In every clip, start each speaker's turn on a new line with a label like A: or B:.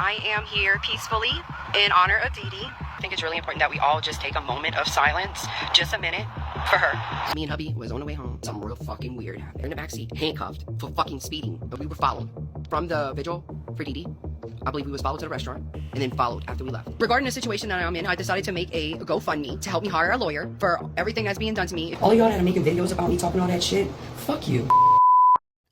A: I am here peacefully in honor of Dee Dee. I think it's really important that we all just take a moment of silence, just a minute, for her. Me and hubby was on the way home. Something real fucking weird happened. In the backseat, handcuffed for fucking speeding. But we were followed from the Vigil for Dee Dee. I believe we was followed to the restaurant and then followed after we left. Regarding the situation that I'm in, I decided to make a GoFundMe to help me hire a lawyer for everything that's being done to me.
B: All y'all that are making videos about me talking all that shit, fuck you.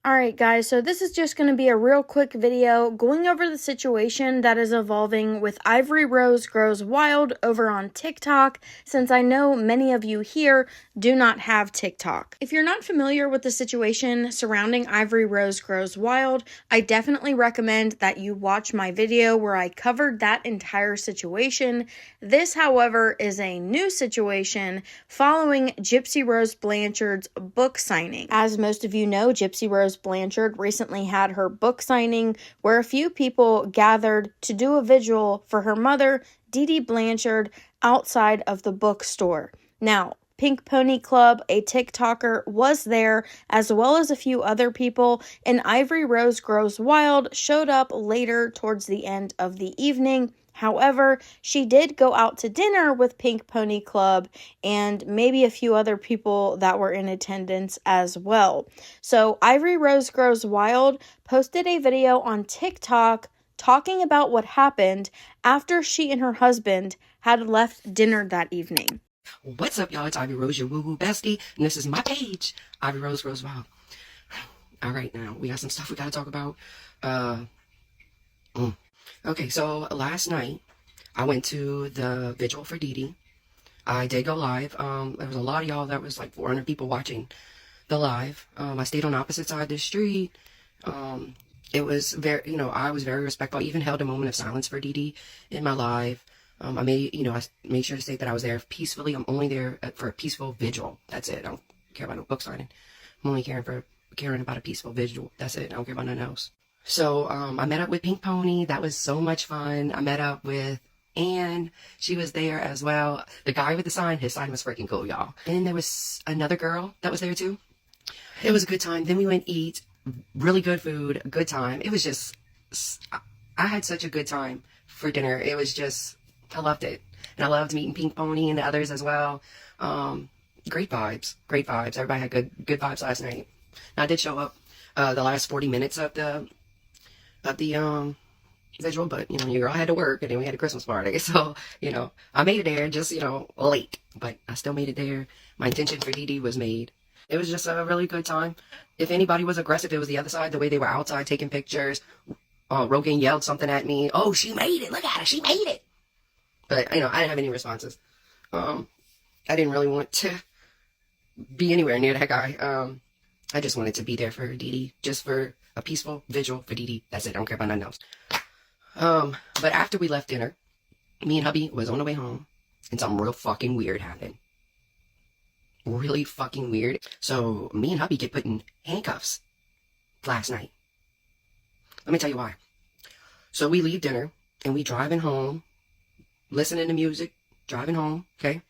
C: Alright guys, so this is just going to be a real quick video going over the situation that is evolving with Ivory Rose Grows Wild over on TikTok, since I know many of you here do not have TikTok. If you're not familiar with the situation surrounding Ivory Rose Grows Wild, I definitely recommend that you watch my video where I covered that entire situation. This, however, is a new situation following Gypsy Rose Blanchard's book signing. As most of you know, Gypsy Rose Blanchard recently had her book signing where a few people gathered to do a vigil for her mother, Dee Dee Blanchard, outside of the bookstore. Now, Pink Pony Club, a TikToker, was there, as well as a few other people, and Ivory Rose Grows Wild showed up later towards the end of the evening. However, she did go out to dinner with Pink Pony Club and maybe a few other people that were in attendance as well. So Ivory Rose Grows Wild posted a video on TikTok talking about what happened after she and her husband had left dinner that evening.
B: What's up, y'all? It's Ivory Rose, your woo-woo bestie, and this is my page, Ivory Rose Grows Wild. All right, now, we got some stuff we gotta talk about. Okay, so last night, I went to the Vigil for Dee Dee. I did go live. There was a lot of y'all. That was like 400 people watching the live. I stayed on the opposite side of the street. It was very, I was very respectful. I even held a moment of silence for Dee Dee in my live. I made sure to say that I was there peacefully. I'm only there for a peaceful vigil. That's it. I don't care about no book signing. I'm only caring about a peaceful vigil. That's it. I don't care about nothing else. So, I met up with Pink Pony. That was so much fun. I met up with Anne. She was there as well. The guy with the sign, his sign was freaking cool, y'all. And there was another girl that was there too. It was a good time. Then we went eat. Really good food. Good time. It was just, I had such a good time for dinner. It was just, I loved it. And I loved meeting Pink Pony and the others as well. Great vibes. Great vibes. Everybody had good vibes last night. And I did show up the last 40 minutes of the vigil, but your girl had to work, and then we had a Christmas party, so I made it there just late, but I still made it there. My intention for Dee Dee was made. It was just a really good time. If anybody was aggressive, it was the other side, the way they were outside taking pictures. Rogan yelled something at me. Oh, she made it, look at her, she made it. But I didn't have any responses. I didn't really want to be anywhere near that guy. I just wanted to be there for Dee Dee, just for a peaceful vigil for Dee Dee. That's it. I don't care about nothing else. But after we left dinner, me and hubby was on the way home, and something real fucking weird happened. Really fucking weird. So me and hubby get put in handcuffs last night. Let me tell you why. So we leave dinner, and we driving home, listening to music, driving home, okay?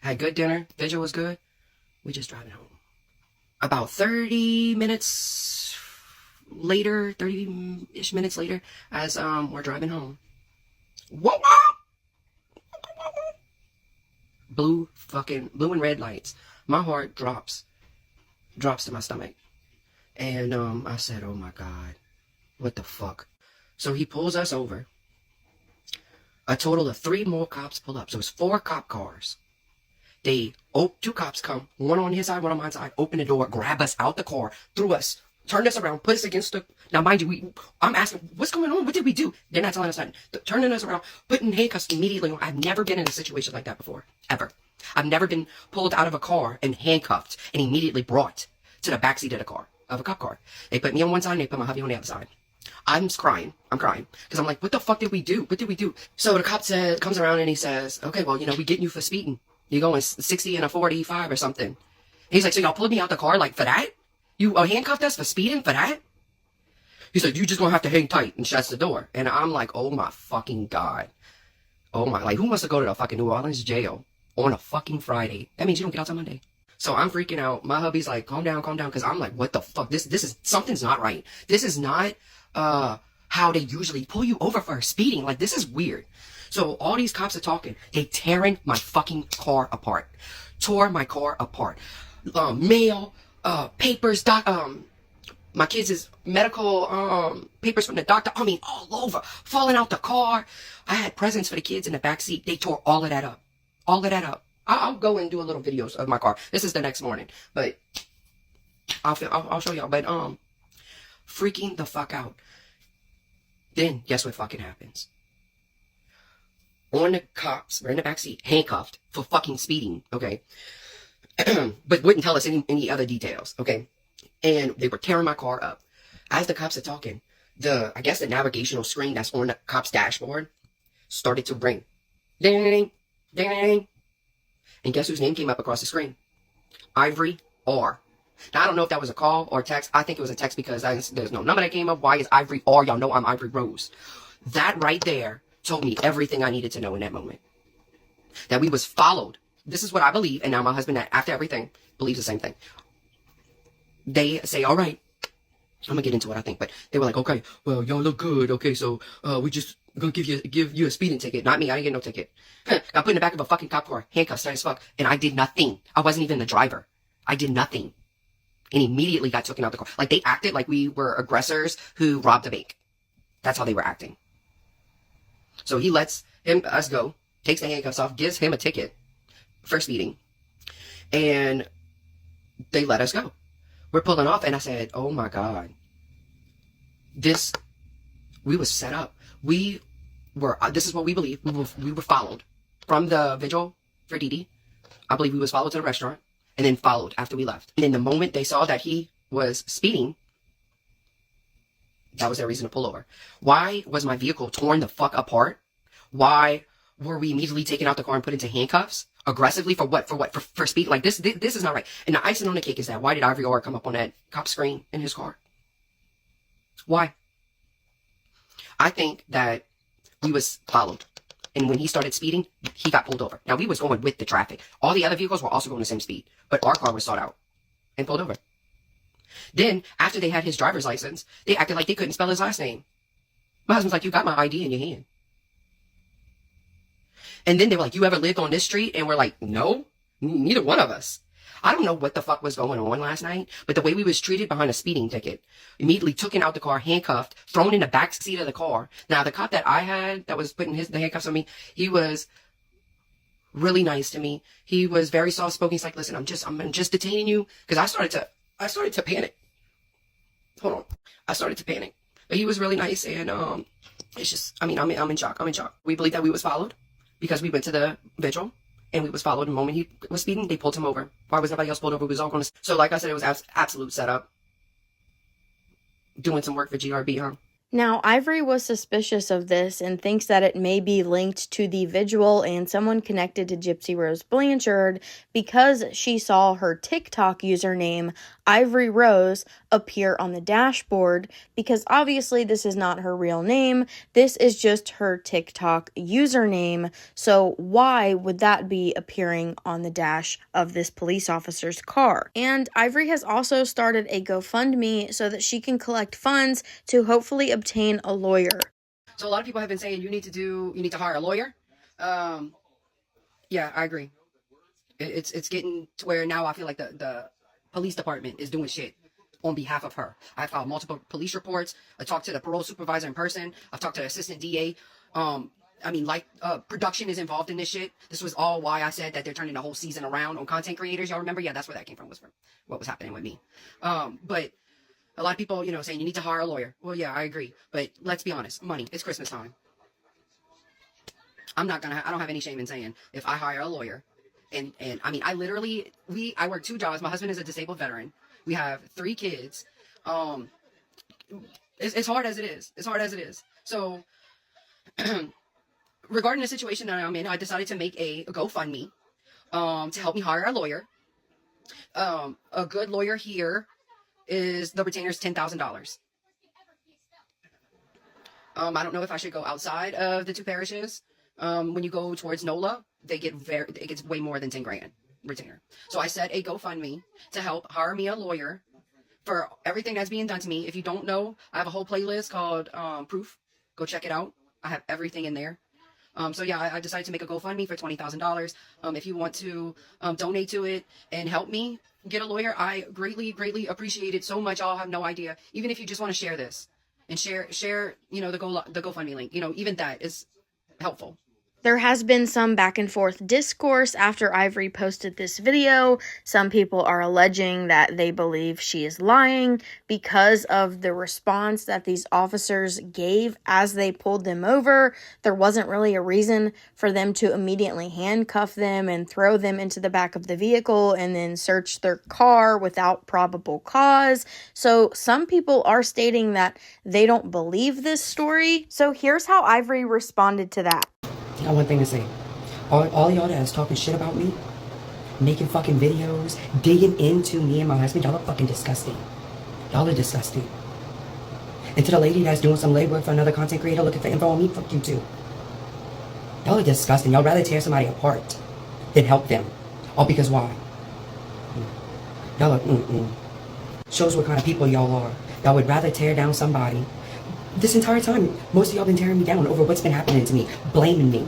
B: Had good dinner. Vigil was good. We just driving home. About 30 minutes later, 30-ish minutes later, as we're driving home. Whoa! Blue and red lights. My heart drops to my stomach. And I said, oh my God, what the fuck? So he pulls us over. A total of 3 more cops pull up. So it's 4 cop cars. They, 2 cops come, one on his side, one on my side, open the door, grab us out the car, threw us, turned us around, put us against the, now mind you, I'm asking, what's going on? What did we do? They're not telling us nothing. Turning us around, putting handcuffs immediately on. I've never been in a situation like that before, ever. I've never been pulled out of a car and handcuffed and immediately brought to the backseat of the car, of a cop car. They put me on one side and they put my hubby on the other side. I'm crying. Because I'm like, what the fuck did we do? What did we do? So the cop comes around and he says, okay, well, we getting you for speeding. You're going 60 and a 45 or something. He's like, so y'all pulled me out the car like for that? You handcuffed us for speeding for that? He said, you just gonna have to hang tight, and shuts the door. And I'm like, oh my fucking God. Oh my, like, who wants to go to the fucking New Orleans jail on a fucking Friday? That means you don't get out till Monday. So I'm freaking out. My hubby's like, calm down, because I'm like, what the fuck? This is, something's not right. This is not, how they usually pull you over for speeding. Like, this is weird. So all these cops are talking. They tearing my fucking car apart. Tore my car apart. Mail, papers, my kids' medical papers from the doctor. I mean, all over. Falling out the car. I had presents for the kids in the back seat. They tore all of that up. All of that up. I'll go and do a little videos of my car. This is the next morning. But I'll show y'all. But freaking the fuck out. Then guess what fucking happens? On the cops, we're in the backseat, handcuffed for fucking speeding, okay? But wouldn't tell us any other details, okay? And they were tearing my car up. As the cops are talking, I guess the navigational screen that's on the cop's dashboard started to ring. Ding, ding, ding, ding, ding. And guess whose name came up across the screen? Ivory R. Now, I don't know if that was a call or text. I think it was a text because there's no number that came up. Why is Ivory R? Y'all know I'm Ivory Rose. That right there told me everything I needed to know in that moment. That we was followed. This is what I believe, and now my husband, after everything, believes the same thing. They say, all right, I'm gonna get into what I think, but they were like, okay, well, y'all look good, okay, so we just gonna give you a speeding ticket. Not me, I didn't get no ticket. Got put in the back of a fucking cop car, handcuffs tight as fuck, and I did nothing. I wasn't even the driver. I did nothing. And immediately got taken out the car. Like, they acted like we were aggressors who robbed a bank. That's how they were acting. So he lets us go, takes the handcuffs off, gives him a ticket for speeding, and they let us go. We're pulling off, and I said, oh my God. We was set up. This is what we believe. We were followed from the Vigil for Didi. I believe we was followed to the restaurant, and then followed after we left. And then the moment they saw that he was speeding, that was their reason to pull over. Why was my vehicle torn the fuck apart? Why were we immediately taken out the car and put into handcuffs? Aggressively for what? For speed? Like, this is not right. And the icing on the cake is that, why did Ivory R come up on that cop screen in his car? Why? I think that we was followed. And when he started speeding, he got pulled over. Now, we was going with the traffic. All the other vehicles were also going the same speed. But our car was sought out and pulled over. Then, after they had his driver's license, they acted like they couldn't spell his last name. My husband's like, you got my ID in your hand. And then they were like, you ever lived on this street? And we're like, no, neither one of us. I don't know what the fuck was going on last night, but the way we was treated behind a speeding ticket, immediately taken out the car, handcuffed, thrown in the back seat of the car. Now, the cop that I had that was putting the handcuffs on me, he was really nice to me. He was very soft-spoken. He's like, listen, I'm just detaining you, because I started to panic. Hold on. I started to panic. But he was really nice, and it's just, I'm in shock. We believe that we was followed because we went to the Vigil, and we was followed. The moment he was speeding, they pulled him over. Why was nobody else pulled over? We was all going to... So, like I said, it was absolute setup. Doing some work for GRB, huh?
C: Now, Ivory was suspicious of this and thinks that it may be linked to the Vigil and someone connected to Gypsy Rose Blanchard because she saw her TikTok username, Ivory Rose, appear on the dashboard, because obviously this is not her real name. This is just her TikTok username. So why would that be appearing on the dash of this police officer's car? And Ivory has also started a GoFundMe so that she can collect funds to hopefully obtain a lawyer.
B: So a lot of people have been saying you need to hire a lawyer. Yeah, I agree. It's getting to where now I feel like the police department is doing shit on behalf of her. I filed multiple police reports. I talked to the parole supervisor in person. I've talked to the assistant DA. Production is involved in this shit. This was all why I said that they're turning the whole season around on content creators. Y'all remember? Yeah, that's where that came from, was from what was happening with me. But a lot of people, saying you need to hire a lawyer. Well, yeah, I agree. But let's be honest. Money. It's Christmas time. I don't have any shame in saying if I hire a lawyer, and I work 2 jobs. My husband is a disabled veteran. We have 3 kids. It's hard as it is. So, regarding the situation that I'm in, I decided to make a GoFundMe to help me hire a lawyer. A good lawyer here is the retainer's $10,000. I don't know if I should go outside of the 2 parishes. When you go towards NOLA, it gets way more than 10 grand retainer. So I set a GoFundMe to help hire me a lawyer
A: for everything that's being done to me. If you don't know, I have a whole playlist called Proof. Go check it out. I have everything in there. So yeah, I decided to make a GoFundMe for $20,000. If you want to donate to it and help me get a lawyer, I greatly, greatly appreciate it so much. Y'all have no idea. Even if you just want to share this and share, you know, the GoFundMe link, you know, even that is helpful.
C: There has been some back and forth discourse after Ivory posted this video. Some people are alleging that they believe she is lying because of the response that these officers gave as they pulled them over. There wasn't really a reason for them to immediately handcuff them and throw them into the back of the vehicle and then search their car without probable cause. So some people are stating that they don't believe this story. So here's how Ivory responded to that.
B: I got one thing to say. All y'all that is talking shit about me, making fucking videos, digging into me and my husband, y'all are fucking disgusting. Y'all are disgusting. And to the lady that's doing some labor for another content creator looking for info on me, fuck you too. Y'all are disgusting. Y'all rather tear somebody apart than help them. All because why? Y'all are, Shows what kind of people y'all are. Y'all would rather tear down somebody. This entire time, most of y'all been tearing me down over what's been happening to me, blaming me.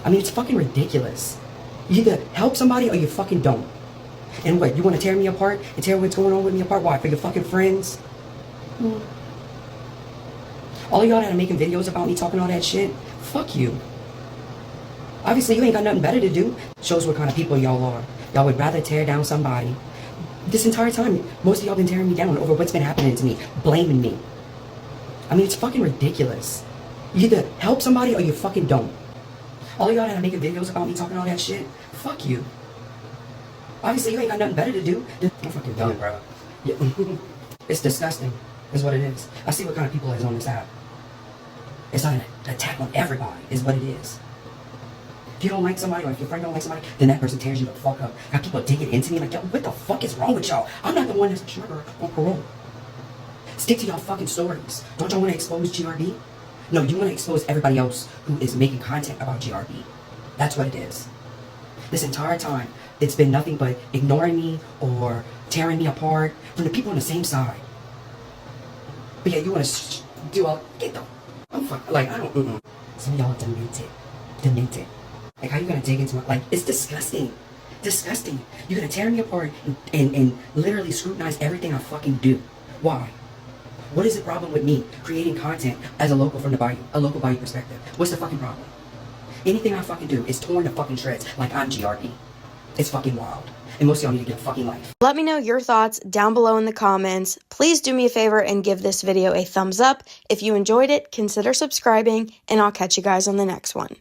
B: I mean, it's fucking ridiculous. You either help somebody or you fucking don't. And what, you want to tear me apart and tear what's going on with me apart? Why, for your fucking friends? All y'all that are making videos about me talking all that shit, fuck you. Obviously, you ain't got nothing better to do. Shows what kind of people y'all are. Y'all would rather tear down somebody. This entire time, most of y'all been tearing me down over what's been happening to me, blaming me. I mean, it's fucking ridiculous. You either help somebody or you fucking don't. All y'all that are making videos about me talking all that shit, fuck you. Obviously, you ain't got nothing better to do. I'm fucking done, bro. Yeah. It's disgusting, is what it is. I see what kind of people is on this app. It's not an attack on everybody, is what it is. If you don't like somebody or if your friend don't like somebody, then that person tears you the fuck up. Got people digging into me like, yo, what the fuck is wrong with y'all? I'm not the one that's a trigger on parole. Stick to y'all fucking stories. Don't y'all want to expose GRB? No, you want to expose everybody else who is making content about GRB. That's what it is. This entire time, it's been nothing but ignoring me or tearing me apart from the people on the same side. But yeah, you want to do all, get the, I'm fucking, like, I don't, Some of y'all are demented. Demented. Like, how you gonna dig into my, like, it's disgusting. Disgusting. You're gonna tear me apart and literally scrutinize everything I fucking do. Why? What is the problem with me creating content as a local from the bayou, a local bayou perspective? What's the fucking problem? Anything I fucking do is torn to fucking shreds like I'm GRB. It's fucking wild. And most of y'all need to get a fucking life.
C: Let me know your thoughts down below in the comments. Please do me a favor and give this video a thumbs up. If you enjoyed it, consider subscribing, and I'll catch you guys on the next one.